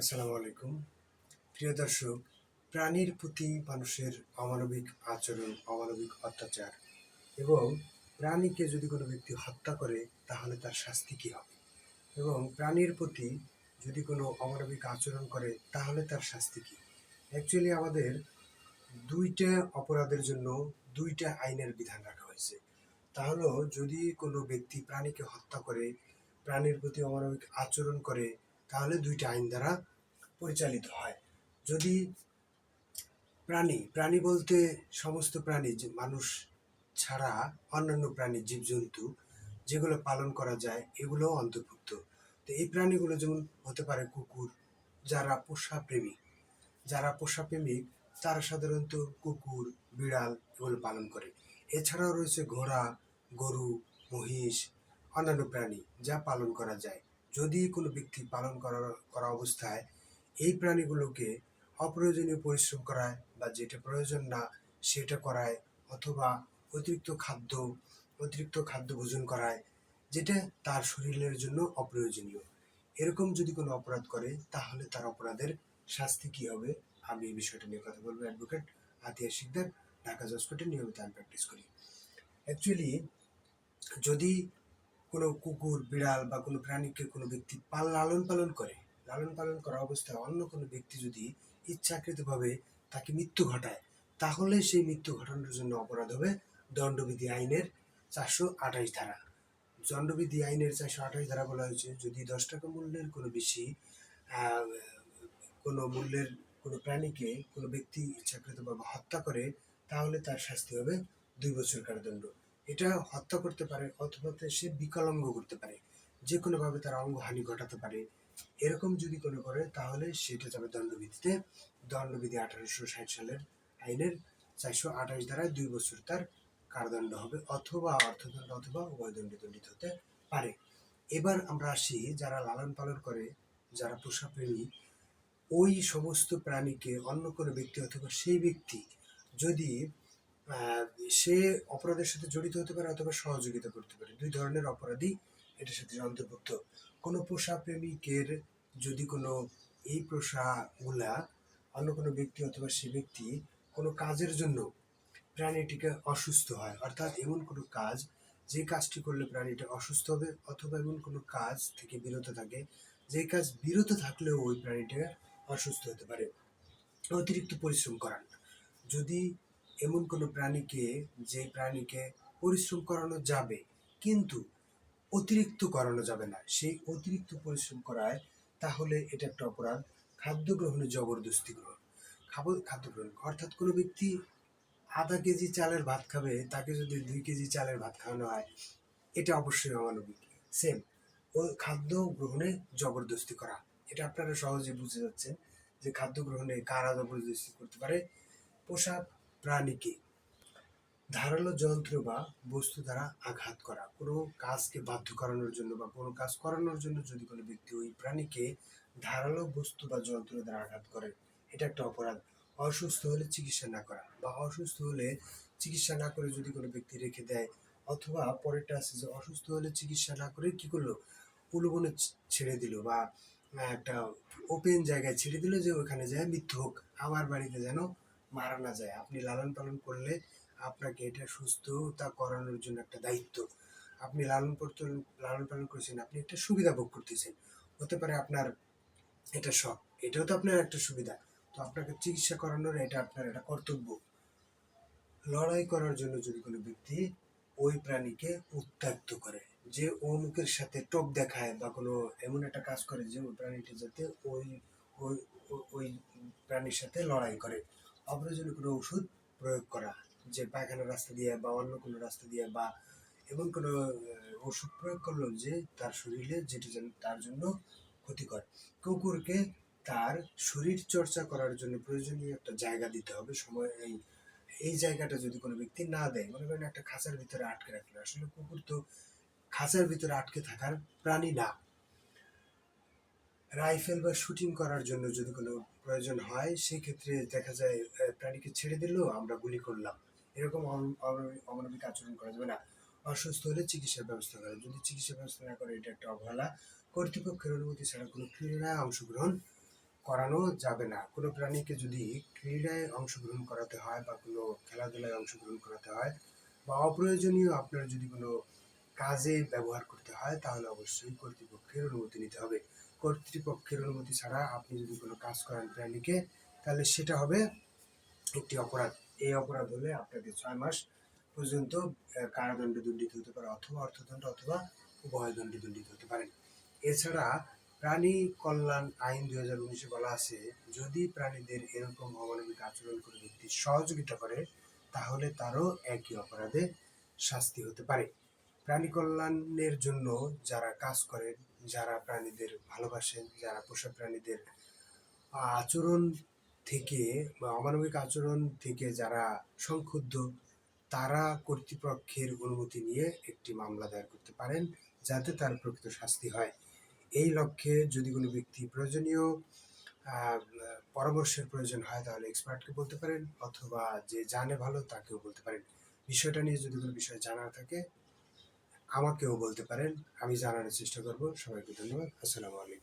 আসসালামু আলাইকুম। প্রিয় দর্শক, প্রাণীর প্রতি মানুষের অমানবিক আচরণ, অমানবিক অত্যাচার এবং প্রাণীকে যদি কোনো ব্যক্তি হত্যা করে তাহলে তার শাস্তি কী হবে, এবং প্রাণীর প্রতি যদি কোনো অমানবিক আচরণ করে তাহলে তার শাস্তি কী। অ্যাকচুয়ালি আমাদের দুইটা অপরাধের জন্য দুইটা আইনের বিধান রাখা হয়েছে। তাহলে যদি কোনো ব্যক্তি প্রাণীকে হত্যা করে, প্রাণীর প্রতি অমানবিক আচরণ করে, তাহলে দুইটা আইন দ্বারা পরিচালিত হয়। যদি প্রাণী প্রাণী বলতে সমস্ত প্রাণী, যে মানুষ ছাড়া অন্যান্য প্রাণী, জীবজন্তু যেগুলো পালন করা যায় এগুলোও অন্তর্ভুক্ত। তো এই প্রাণীগুলো যেমন হতে পারে কুকুর, যারা পোষা প্রেমিক তারা সাধারণত কুকুর, বিড়াল এগুলো পালন করে। এছাড়াও রয়েছে ঘোড়া, গরু, মহিষ, অন্যান্য প্রাণী যা পালন করা যায়। যদি কোনো ব্যক্তি পালন করা অবস্থায় এই প্রাণীগুলোকে অপ্রয়োজনীয় পরিশ্রম করায় বা যেটা প্রয়োজন না সেটা করায়, অথবা অতিরিক্ত খাদ্য ভোজন করায় যেটা তার শরীরের জন্য অপ্রয়োজনীয়, এরকম যদি কোনো অপরাধ করে তাহলে তার অপরাধের শাস্তি কী হবে, আমি এই বিষয়টা নিয়ে কথা বলবো। অ্যাডভোকেট আতিয়া শিকদার, ঢাকা জজ কোর্টে নিয়মিত আমি প্র্যাকটিস করি। অ্যাকচুয়ালি যদি কোনো কুকুর, বিড়াল বা কোনো প্রাণীকে কোনো ব্যক্তি লালন পালন করা অবস্থায় অন্য কোনো ব্যক্তি যদি ইচ্ছাকৃতভাবে তাকে মৃত্যু ঘটায়, তাহলে সেই মৃত্যু ঘটানোর জন্য অপরাধ হবে দণ্ডবিধি আইনের 428 ধারা। দণ্ডবিধি আইনের 428 ধারা বলা হয়েছে, যদি 10 টাকা মূল্যের কোনো বেশি আহ, কোনো মূল্যের কোনো প্রাণীকে কোনো ব্যক্তি ইচ্ছাকৃতভাবে হত্যা করে, তাহলে তার শাস্তি হবে 2 বছর কারাদণ্ড। এটা হত্যা করতে পারে অথবা সে বিকলাঙ্গ করতে পারে, যে কোনোভাবে তার অঙ্গহানি ঘটাতে পারে। এরকম যদি কোনো করে তাহলে সেটা যাবে দণ্ডবিধিতে। দণ্ডবিধি 1860 সালের আইনের 428 ধারায় 2 বছর তার কারাদণ্ড হবে, অথবা অর্থদণ্ড অথবা উভয় দণ্ডে দণ্ডিত হতে পারে। এবার আমরা আসি যারা লালন পালন করে, যারা পোষাপ্রেমী, ওই সমস্ত প্রাণীকে অন্য কোনো ব্যক্তি অথবা সেই ব্যক্তি যদি সে অপরাধের সাথে জড়িত হতে পারে অথবা সহযোগিতা করতে পারে, 2 ধরনের অপরাধী এটার সাথে অন্তর্ভুক্ত। কোনো পোষা প্রেমিকের যদি কোনো এই পোষাগুলা অন্য কোনো ব্যক্তি অথবা সে ব্যক্তি কোনো কাজের জন্য প্রাণীটিকে অসুস্থ হয়, অর্থাৎ এমন কোনো কাজ যে কাজটি করলে প্রাণীটা অসুস্থ হবে, অথবা এমন কোনো কাজ থেকে বিরত থাকে যে কাজ বিরত থাকলেও ওই প্রাণীটা অসুস্থ হতে পারে, অতিরিক্ত পরিশ্রম করান। যদি এমন কোনো প্রাণীকে, যে প্রাণীকে পরিশ্রম করানো যাবে কিন্তু অতিরিক্ত করানো যাবে না, সেই অতিরিক্ত পরিশ্রম করায়, তাহলে এটা একটা অপরাধ। খাদ্য গ্রহণে জবরদস্তি গ্রহণ, খাদ্য গ্রহণ অর্থাৎ কোনো ব্যক্তি আধা কেজি চালের ভাত খাবে, তাকে যদি 2 কেজি চালের ভাত খাওয়ানো হয়, এটা অবশ্যই অমানবিক। সেম, ও খাদ্য গ্রহণে জবরদস্তি করা, এটা আপনারা সহজে বুঝে যাচ্ছেন যে খাদ্য গ্রহণে কারা জবরদস্তি করতে পারে। পোষা প্রাণীকে ধারালো যন্ত্র বা বস্তু দ্বারা আঘাত করা, কোনো কাজকে বাধ্য করানোর জন্য বা কোনো কাজ করানোর জন্য যদি কোনো ব্যক্তি ওই প্রাণীকে ধারালো বস্তু বা যন্ত্র দ্বারা আঘাত করে, এটা একটা অপরাধ। অসুস্থ হলে চিকিৎসা না করা, বা অসুস্থ হলে চিকিৎসা না করে যদি কোনো ব্যক্তি রেখে দেয়, অথবা পরেরটা আছে যে অসুস্থ হলে চিকিৎসা না করে কি করলো, উলুবনে ছেড়ে দিল, বা একটা ওপেন জায়গায় ছেড়ে দিল যে ওখানে যায় মৃত্যু হোক, আমার বাড়িতে যেন মারা না যায়। আপনি লালন পালন করলে আপনাকে এটা সুস্থতা করানোর জন্য একটা দায়িত্ব। আপনি লালন পালন করেছেন, আপনি একটা সুবিধা ভোগ করতেছেন, হতে পারে আপনার এটা শখ, এটাও তো আপনার একটা সুবিধা। তো আপনাকে চিকিৎসা করানোর এটা আপনার একটা কর্তব্য। লড়াই করার জন্য যদি কোনো ব্যক্তি ওই প্রাণীকে উত্ত্যক্ত করে, যে অমুকের সাথে টোপ দেখায় বা কোনো এমন একটা কাজ করে যে ওই প্রাণীটি যাতে ওই ওই ওই প্রাণীর সাথে লড়াই করে, অপ্রয়োজনীয় কোনো ওষুধ প্রয়োগ করা, যে পায়খানার রাস্তা দিয়ে বা অন্য কোনো রাস্তা দিয়ে, বা এমন কোনো ওষুধ প্রয়োগ করলো যে তার শরীরে যেটি যেন তার জন্য ক্ষতিকর। কুকুরকে তার শরীর চর্চা করার জন্য প্রয়োজনীয় একটা জায়গা দিতে হবে, সময় এই জায়গাটা যদি কোনো ব্যক্তি না দেয়, মনে করেন একটা খাঁচার ভিতরে আটকে রাখলো, আসলে কুকুর তো খাঁচার ভিতরে আটকে থাকার প্রাণী না। রাইফেল বা শুটিং করার জন্য যদি কোনো প্রয়োজন হয়, সেই ক্ষেত্রে দেখা যায় প্রাণীকে ছেড়ে দিলেও আমরা গুলি করলাম, এরকম অমানবিক আচরণ করা যাবে না। অসুস্থ হলে চিকিৎসার ব্যবস্থা করা, যদি চিকিৎসা ব্যবস্থা না করে এটা একটা অবহেলা। কর্তৃপক্ষের অনুমতি ছাড়া কোনো ক্রীড়ায় অংশগ্রহণ করানো যাবে না। কোনো প্রাণীকে যদি ক্রীড়ায় অংশগ্রহণ করাতে হয় বা কোনো খেলাধুলায় অংশগ্রহণ করাতে হয় বা অপ্রয়োজনীয় আপনার যদি কোনো কাজে ব্যবহার করতে হয়, তাহলে অবশ্যই কর্তৃপক্ষের অনুমতি নিতে হবে। কর্তৃপক্ষের অনুমতি ছাড়া আপনি যদি কোনো কাজ করান প্রাণীকে, তাহলে সেটা হবে একটি অপরাধ। এই অপরাধ হলে আপনাকে 6 মাস পর্যন্ত কারাদণ্ডে দণ্ডিত হতে পারে, অথবা অর্থদণ্ড অথবা উভয় দণ্ডে দণ্ডিত হতে পারেন। এছাড়া প্রাণী কল্যাণ আইন 2019-এ বলা আছে, যদি প্রাণীদের এরকম অমানবিক আচরণ করে ব্যক্তি সহযোগিতা করে, তাহলে তারও একই অপরাধে শাস্তি হতে পারে। প্রাণী কল্যাণের জন্য যারা কাজ করেন, যারা প্রাণীদের ভালোবাসেন, যারা পোষা প্রাণীদের আচরণ থেকে বা অমানবিক আচরণ থেকে যারা সংক্ষুব্ধ, তারা কর্তৃপক্ষের অনুমতি নিয়ে একটি মামলা দায়ের করতে পারেন, যাতে তার প্রকৃত শাস্তি হয়। এই লক্ষ্যে যদি কোনো ব্যক্তি প্রয়োজনীয় পরামর্শের প্রয়োজন হয়, তাহলে এক্সপার্টকে বলতে পারেন, অথবা যে জানে ভালো তাকেও বলতে পারেন। বিষয়টা নিয়ে যদি কোনো বিষয় জানার থাকে আমাকেও বলতে পারেন, আমি জানানোর চেষ্টা করব। সবাইকে ধন্যবাদ। আসসালামু আলাইকুম।